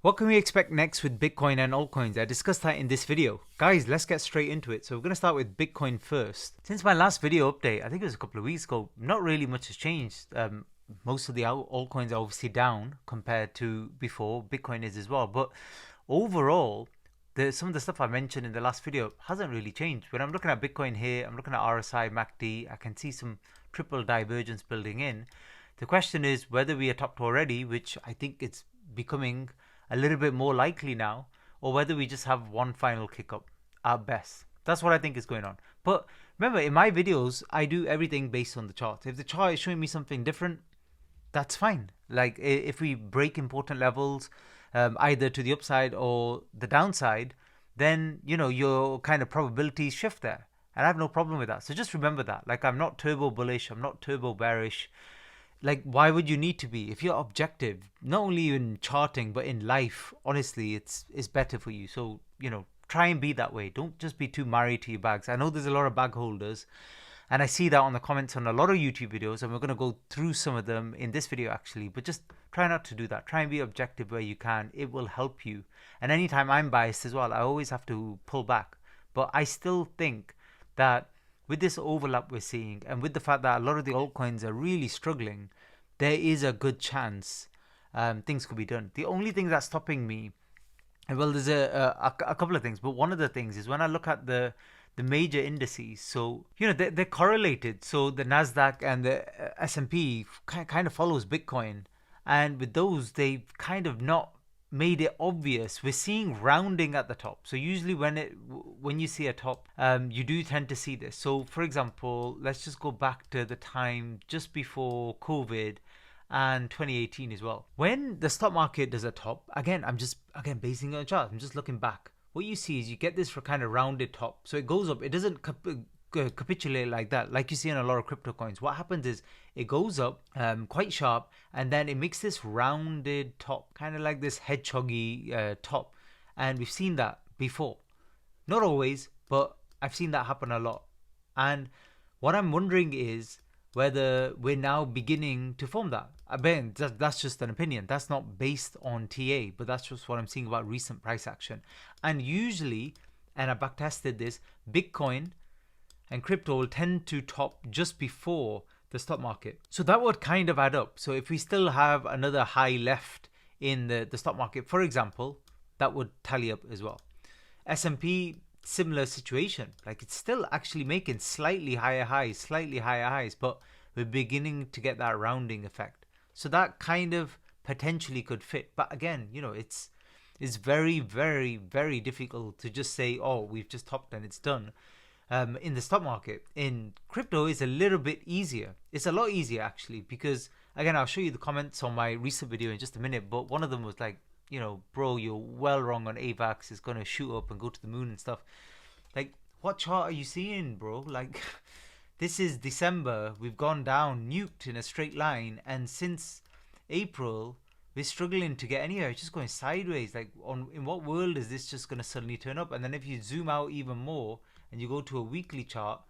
What can we expect next with Bitcoin and altcoins? I discussed that in this video. Guys, let's get straight into it. So we're going to start with Bitcoin first. Since my last video update, I think it was a couple of weeks ago, not really much has changed. Most of the altcoins are obviously down compared to before. Bitcoin is as well. But overall, some of the stuff I mentioned in the last video hasn't really changed. When I'm looking at Bitcoin here, I'm looking at RSI, MACD, I can see some triple divergence building in. The question is whether we are topped already, which I think it's becoming a little bit more likely now, or whether we just have one final kick up at best. That's what I think is going on. But remember, in my videos, I do everything based on the chart. If the chart is showing me something different, that's fine. Like if we break important levels, either to the upside or the downside, then your kind of probabilities shift there, and I have no problem with that. So just remember that. Like, I'm not turbo bullish, I'm not turbo bearish. Like, why would you need to be? If you're objective, not only in charting but in life, honestly, it's better for you. So try and be that way. Don't just be too married to your bags. I know there's a lot of bag holders, and I see that on the comments on a lot of YouTube videos, and we're going to go through some of them in this video actually. But just try not to do that. Try and be objective where you can. It will help you. And anytime I'm biased as well, I always have to pull back. But I still think that with this overlap we're seeing, and with the fact that a lot of the altcoins are really struggling, there is a good chance things could be done. The only thing that's stopping me, well, there's a couple of things, but one of the things is when I look at the major indices. So they're correlated. So the Nasdaq and the S&P kind of follows Bitcoin, and with those they've kind of not made it obvious. We're seeing rounding at the top. So usually when you see a top, you do tend to see this. So for example, let's just go back to the time just before COVID and 2018 as well. When the stock market does a top, again, I'm just basing it on a chart. I'm just looking back. What you see is you get this for kind of rounded top. So it goes up. It doesn't capitulate like that, like you see in a lot of crypto coins. What happens is it goes up quite sharp, and then it makes this rounded top, kind of like this hedgehoggy top. And we've seen that before. Not always, but I've seen that happen a lot. And what I'm wondering is whether we're now beginning to form that. Again, that's just an opinion. That's not based on TA, but that's just what I'm seeing about recent price action. And usually, and I backtested this, Bitcoin and crypto will tend to top just before the stock market. So that would kind of add up. So if we still have another high left in the stock market, for example, that would tally up as well. S&P, similar situation. Like, it's still actually making slightly higher highs, but we're beginning to get that rounding effect. So that kind of potentially could fit. But again, it's very, very, very difficult to just say, oh, we've just topped and it's done. In the stock market. In crypto, is a little bit easier. It's a lot easier actually, because again, I'll show you the comments on my recent video in just a minute, but one of them was like, bro, you're well wrong on AVAX. It's going to shoot up and go to the moon and stuff. Like, what chart are you seeing, bro? Like, this is December. We've gone down, nuked in a straight line, and since April, we're struggling to get anywhere. It's just going sideways. Like, in what world is this just going to suddenly turn up? And then if you zoom out even more and you go to a weekly chart,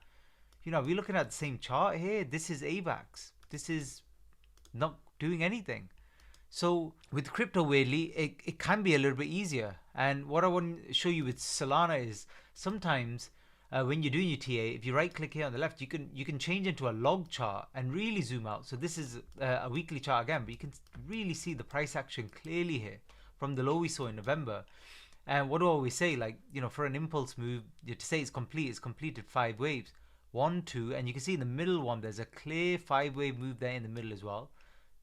we're looking at the same chart here. This is AVAX. This is not doing anything. So with crypto, weirdly, it can be a little bit easier. And what I want to show you with Solana is sometimes when you're doing your TA, if you right click here on the left, you can change into a log chart and really zoom out. So this is a weekly chart again, but you can really see the price action clearly here from the low we saw in November. And what do I always say? Like, for an impulse move, to say it's completed 5 waves. 1, 2, and you can see in the middle one, there's a clear 5-wave move there in the middle as well.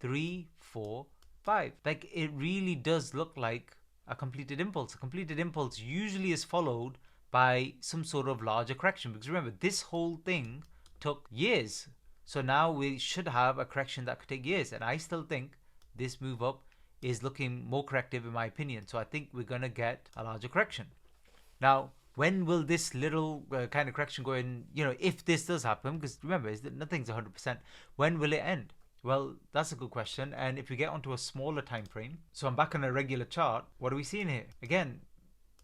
3, 4, 5. Like, it really does look like a completed impulse. A completed impulse usually is followed by some sort of larger correction, because remember, this whole thing took years. So now we should have a correction that could take years, and I still think this move up is looking more corrective in my opinion. So I think we're going to get a larger correction. Now, when will this little kind of correction go in, if this does happen? Because remember, nothing's 100%. When will it end? Well, that's a good question. And if we get onto a smaller time frame, so I'm back on a regular chart, what are we seeing here? Again,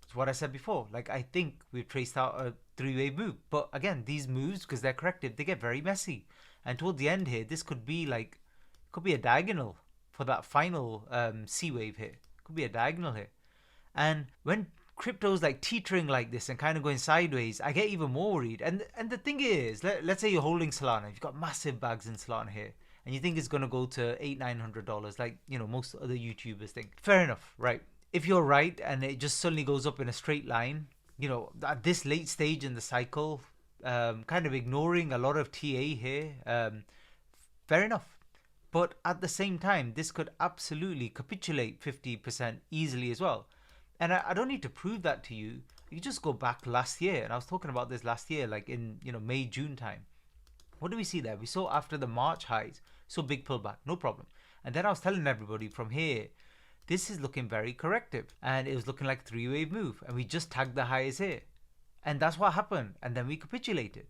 it's what I said before. Like, I think we've traced out a 3-wave move. But again, these moves, because they're corrective, they get very messy. And toward the end here, this could be a diagonal for that final C wave here. Could be a diagonal here. And when crypto's like teetering like this and kind of going sideways, I get even more worried. And the thing is, let's say you're holding Solana, you've got massive bags in Solana here, and you think it's going to go to $800-900, like, you know, most other YouTubers think. Fair enough, right? If you're right and it just suddenly goes up in a straight line, you know, at this late stage in the cycle, kind of ignoring a lot of TA here, fair enough. But at the same time, this could absolutely capitulate 50% easily as well. And I don't need to prove that to you. You just go back last year, and I was talking about this last year, like in, you know, May, June time. What do we see there? We saw after the March highs, so big pullback, no problem. And then I was telling everybody from here, this is looking very corrective, and it was looking like 3-wave move, and we just tagged the highs here. And that's what happened, and then we capitulated.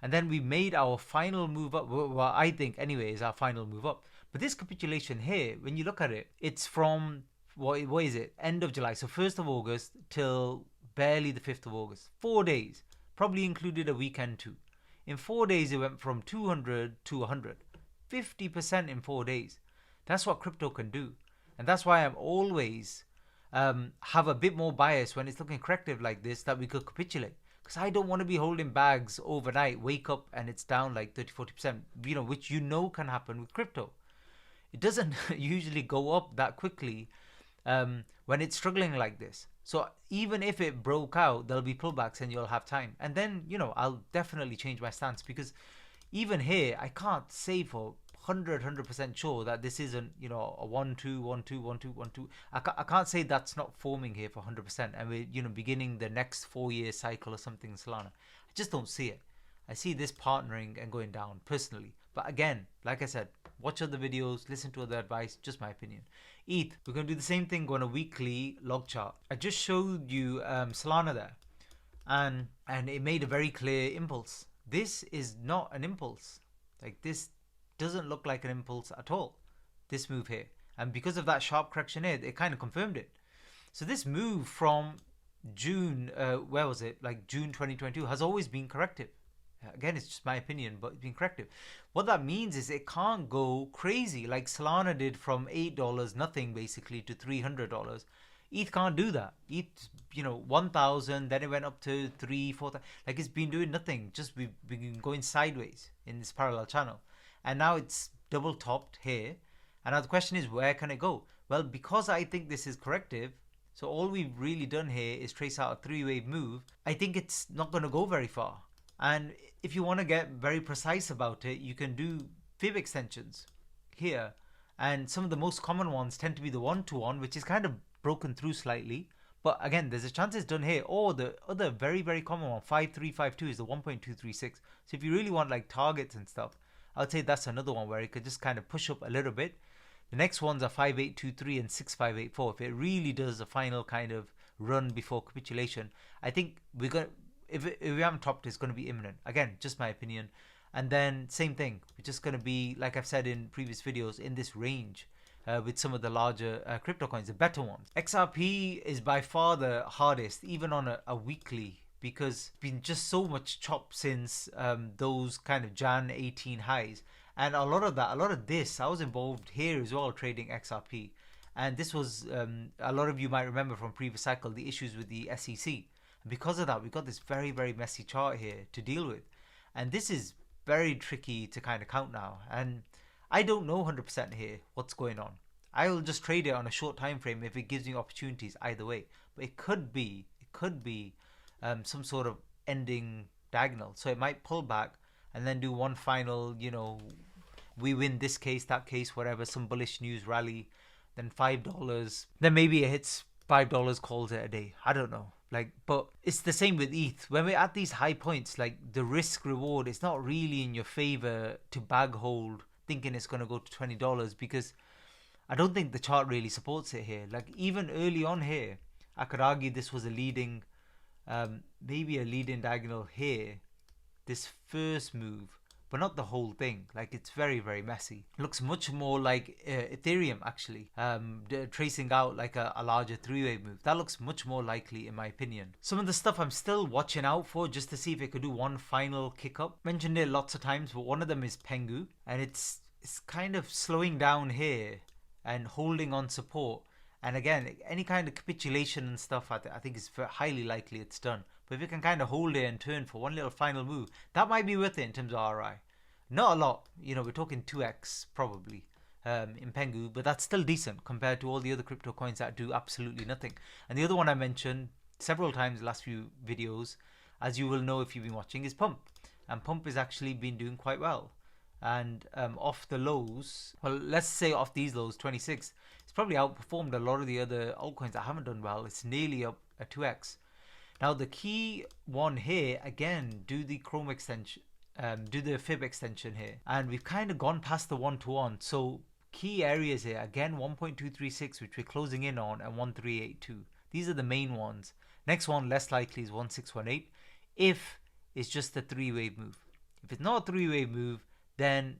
And then we made our final move up. Well, I think anyway is our final move up. But this capitulation here, when you look at it, it's from, what is it? End of July. So 1st of August till barely the 5th of August. 4 days. Probably included a weekend too. In 4 days, it went from 200 to 100. 50% in 4 days. That's what crypto can do. And that's why I'm always have a bit more bias when it's looking corrective like this, that we could capitulate. Because I don't want to be holding bags overnight, wake up and it's down like 30-40%, you know, which you know can happen with crypto. It doesn't usually go up that quickly when it's struggling like this. So even if it broke out, there'll be pullbacks and you'll have time. And then, you know, I'll definitely change my stance, because even here, I can't say for 100% sure that this isn't, you know, a 1 2 1 2 1 2 1 2. I can't say that's not forming here for 100%, and we're, you know, beginning the next 4-year cycle or something in Solana. I just don't see it. I see this partnering and going down personally. But again, like I said, watch other videos, listen to other advice, just my opinion. ETH, we're going to do the same thing, go on a weekly log chart. I just showed you Solana there, and it made a very clear impulse. This is not an impulse. Like, this doesn't look like an impulse at all, this move here. And because of that sharp correction here, it kind of confirmed it. So this move from June, where was it? Like June 2022 has always been corrective. Again, it's just my opinion, but it's been corrective. What that means is it can't go crazy like Solana did from $8 nothing basically to $300. ETH can't do that. ETH, you know, 1,000, then it went up to 3, 4,000. Like, it's been doing nothing. Just we've been going sideways in this parallel channel. And now it's double topped here. And now the question is, where can it go? Well, because I think this is corrective, so all we've really done here is trace out a 3-wave move. I think it's not going to go very far. And if you want to get very precise about it, you can do fib extensions here. And some of the most common ones tend to be the 1-to-1, which is kind of broken through slightly. But again, there's a chance it's done here. Or the other very, very common one, 5-3-5-2, is the 1.236. So if you really want like targets and stuff, I'd say that's another one where it could just kind of push up a little bit. The next ones are 5-8-2-3 and 6-5-8-4. If it really does a final kind of run before capitulation, I think we're going to, if we haven't topped, it's going to be imminent. Again, just my opinion. And then same thing, we're just going to be, like I've said in previous videos, in this range with some of the larger crypto coins, the better ones. XRP is by far the hardest, even on a weekly, because it's been just so much chop since those kind of Jan 18 highs. And a lot of this, I was involved here as well, trading XRP. And this was, a lot of you might remember from previous cycle, the issues with the SEC. And because of that, we've got this very, very messy chart here to deal with. And this is very tricky to kind of count now. And I don't know 100% here what's going on. I will just trade it on a short time frame if it gives me opportunities either way. But it could be some sort of ending diagonal. So it might pull back and then do one final, you know, we win this case, that case, whatever, some bullish news rally, then $5. Then maybe it hits $5, calls it a day. I don't know. Like, but it's the same with ETH. When we're at these high points, like the risk reward is not really in your favor to bag hold thinking it's going to go to $20, because I don't think the chart really supports it here. Like, even early on here, I could argue this was a leading, maybe a leading diagonal here, this first move, but not the whole thing. Like, it's very, very messy. It looks much more like Ethereum, actually, tracing out like a larger 3-wave move. That looks much more likely, in my opinion. Some of the stuff I'm still watching out for, just to see if it could do one final kick up. Mentioned it lots of times, but one of them is Pengu, and it's kind of slowing down here and holding on support. And again, any kind of capitulation and stuff, I think it's highly likely it's done. But if it can kind of hold it and turn for one little final move, that might be worth it in terms of RI. Not a lot, we're talking 2x probably in Pengu, but that's still decent compared to all the other crypto coins that do absolutely nothing. And the other one I mentioned several times in the last few videos, as you will know if you've been watching, is Pump. And Pump has actually been doing quite well. And off the lows, well, let's say off these lows, 26, it's probably outperformed a lot of the other altcoins that haven't done well. It's nearly up a 2x. Now the key one here, again, do the Chrome extension, do the fib extension here, and we've kind of gone past the 1-to-1. So key areas here, again, 1.236, which we're closing in on, and 1.382. These are the main ones. Next one, less likely, is 1.618 if it's just a 3-wave move. If it's not a 3-wave move, then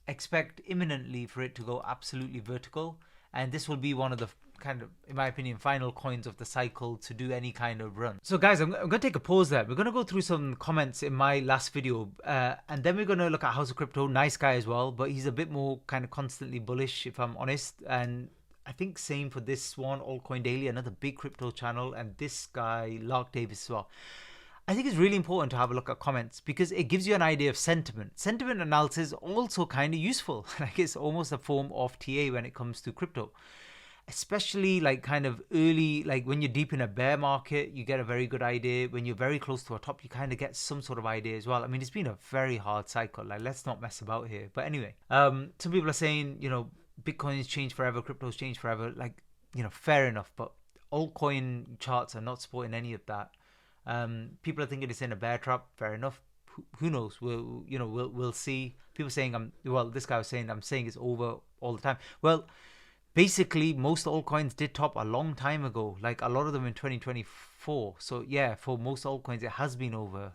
expect imminently for it to go absolutely vertical, and this will be one of the kind of, in my opinion, final coins of the cycle to do any kind of run. So guys, I'm going to take a pause there. We're going to go through some comments in my last video, and then we're going to look at House of Crypto. Nice guy as well, but he's a bit more kind of constantly bullish, if I'm honest. And I think same for this one, Altcoin Daily, another big crypto channel, and this guy, Lark Davis, as well. I think it's really important to have a look at comments because it gives you an idea of sentiment. Sentiment analysis is also kind of useful. Like it's almost a form of TA when it comes to crypto. Especially like kind of early, like when you're deep in a bear market, you get a very good idea. When you're very close to a top, you kind of get some sort of idea as well. I mean, it's been a very hard cycle. Like, let's not mess about here. But anyway, some people are saying, Bitcoin's changed forever, crypto's changed forever. Like, fair enough. But altcoin charts are not supporting any of that. People are thinking it's in a bear trap. Fair enough. Who knows? We'll see. People saying this guy was saying I'm saying it's over all the time. Well, basically, most altcoins did top a long time ago, like a lot of them in 2024. So yeah, for most altcoins, it has been over.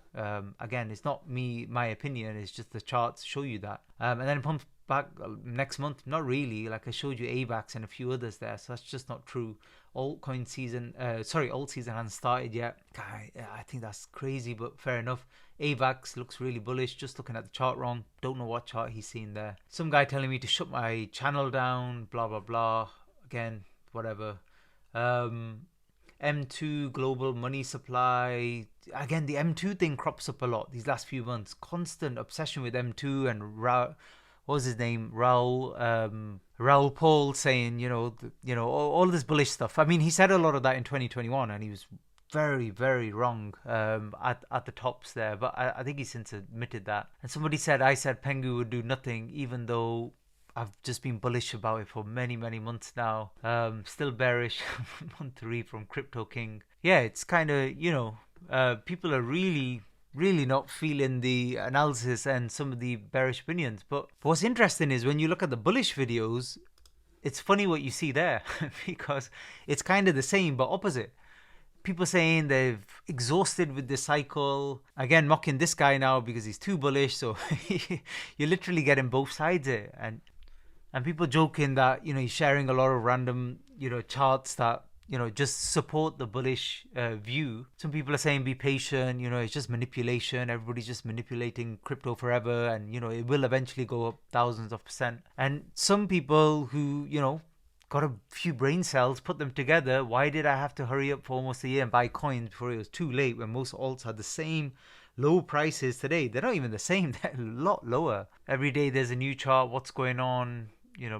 Again, it's not my opinion. It's just the charts show you that. And then it pumps back next month. Not really. Like I showed you AVAX and a few others there. So that's just not true. Alt season hasn't started yet. I think that's crazy, but fair enough. AVAX looks really bullish. Just looking at the chart wrong. Don't know what chart he's seen there. Some guy telling me to shut my channel down. Blah blah blah. Again, whatever. M2 global money supply. Again, the M2 thing crops up a lot these last few months. Constant obsession with M2 and what was his name? Raoul Paul saying, all this bullish stuff. I mean, he said a lot of that in 2021, and he was very, very wrong at the tops there. But I think he since admitted that. And somebody said, I said Pengu would do nothing, even though I've just been bullish about it for many, many months now. Still bearish. Month 3 from Crypto King. Yeah, it's kind of, people are really not feeling the analysis and some of the bearish opinions. But what's interesting is when you look at the bullish videos, it's funny what you see there because it's kind of the same but opposite. People saying they've exhausted with this cycle. Again, mocking this guy now because he's too bullish. So you're literally getting both sides here. And people joking that, he's sharing a lot of random, charts that, just support the bullish view. Some people are saying be patient, it's just manipulation. Everybody's just manipulating crypto forever and, it will eventually go up thousands of %. And some people who, got a few brain cells, put them together. Why did I have to hurry up for almost a year and buy coins before it was too late when most alts had the same low prices today? They're not even the same. They're a lot lower. Every day there's a new chart. What's going on?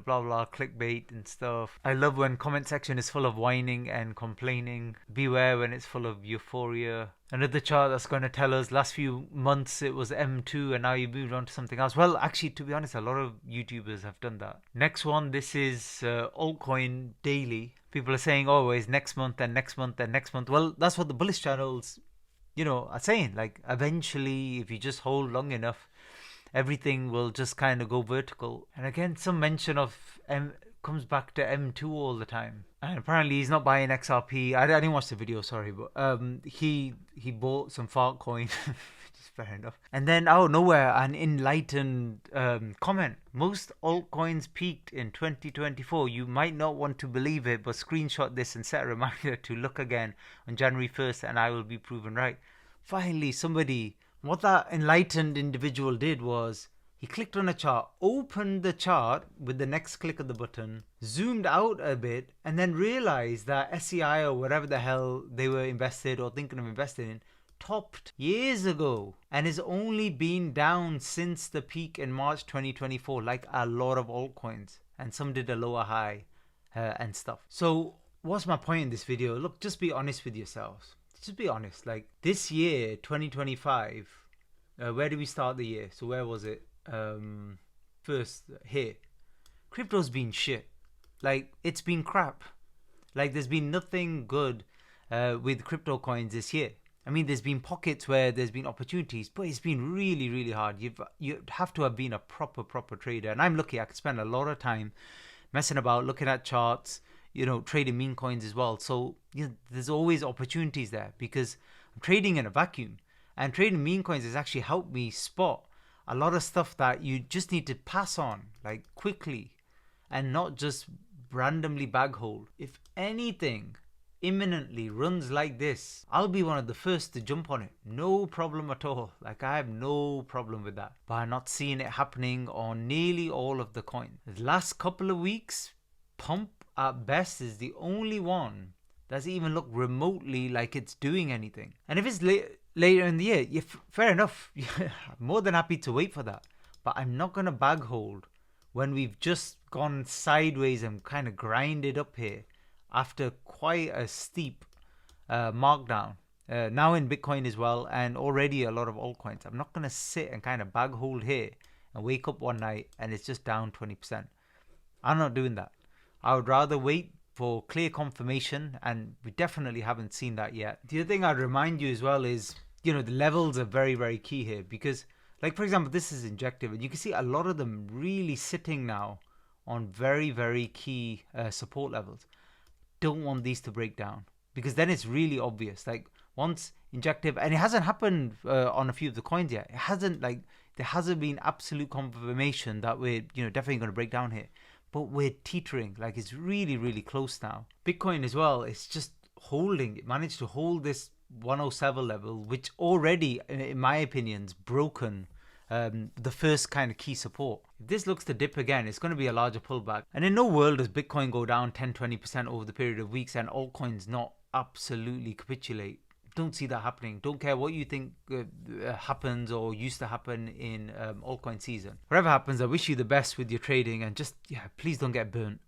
Blah, blah, clickbait and stuff. I love when comment section is full of whining and complaining. Beware when it's full of euphoria. Another chart that's going to tell us last few months it was M2 and now you moved on to something else. Well, actually, to be honest, a lot of YouTubers have done that. Next one, this is Altcoin Daily. People are saying, it's next month and next month and next month. Well, that's what the bullish channels, are saying. Like, eventually, if you just hold long enough, everything will just kind of go vertical. And again, some mention of comes back to M2 all the time. And apparently he's not buying XRP. I didn't watch the video, sorry, but he bought some fart coin, which is fair enough. And then out of nowhere, an enlightened comment. Most altcoins peaked in 2024. You might not want to believe it, but screenshot this and set a reminder to look again on January 1st and I will be proven right. Finally, somebody... What that enlightened individual did was He clicked on a chart, opened the chart with the next click of the button, zoomed out a bit, and then realized that SEI or whatever the hell they were invested or thinking of investing in topped years ago and has only been down since the peak in March 2024, like a lot of altcoins, and some did a lower high and stuff. So what's my point in this video? Look, just be honest with yourselves. Just be honest. Like this year, 2025, where did we start the year? So where was it? First here. Crypto's been shit. Like it's been crap. Like there's been nothing good with crypto coins this year. I mean, there's been pockets where there's been opportunities, but it's been really, really hard. You have to have been a proper trader. And I'm lucky I could spend a lot of time messing about, looking at charts, trading meme coins as well. So there's always opportunities there because I'm trading in a vacuum. And trading meme coins has actually helped me spot a lot of stuff that you just need to pass on, like quickly, and not just randomly bag hold. If anything imminently runs like this, I'll be one of the first to jump on it. No problem at all. Like I have no problem with that. But I'm not seeing it happening on nearly all of the coins. The last couple of weeks, Pump at best is the only one that's even looked remotely like it's doing anything. And if it's later in the year, fair enough. I'm more than happy to wait for that. But I'm not going to bag hold when we've just gone sideways and kind of grinded up here after quite a steep markdown. Now in Bitcoin as well, and already a lot of altcoins. I'm not going to sit and kind of bag hold here and wake up one night and it's just down 20%. I'm not doing that. I would rather wait for clear confirmation, and we definitely haven't seen that yet. The other thing I'd remind you as well is, the levels are very, very key here because, like, for example, this is injective, and you can see a lot of them really sitting now on very, very key support levels. Don't want these to break down because then it's really obvious. Like once injective, and it hasn't happened on a few of the coins yet. It hasn't, like, there hasn't been absolute confirmation that we're definitely going to break down here, but we're teetering. Like it's really, really close now. Bitcoin as well, it's just holding. It managed to hold this 107 level, which already, in my opinion, is broken the first kind of key support. If this looks to dip again, it's going to be a larger pullback. And in no world does Bitcoin go down 10-20% over the period of weeks and altcoins not absolutely capitulate. Don't see that happening. Don't care what you think happens or used to happen in altcoin season. Whatever happens, I wish you the best with your trading, and just please don't get burnt.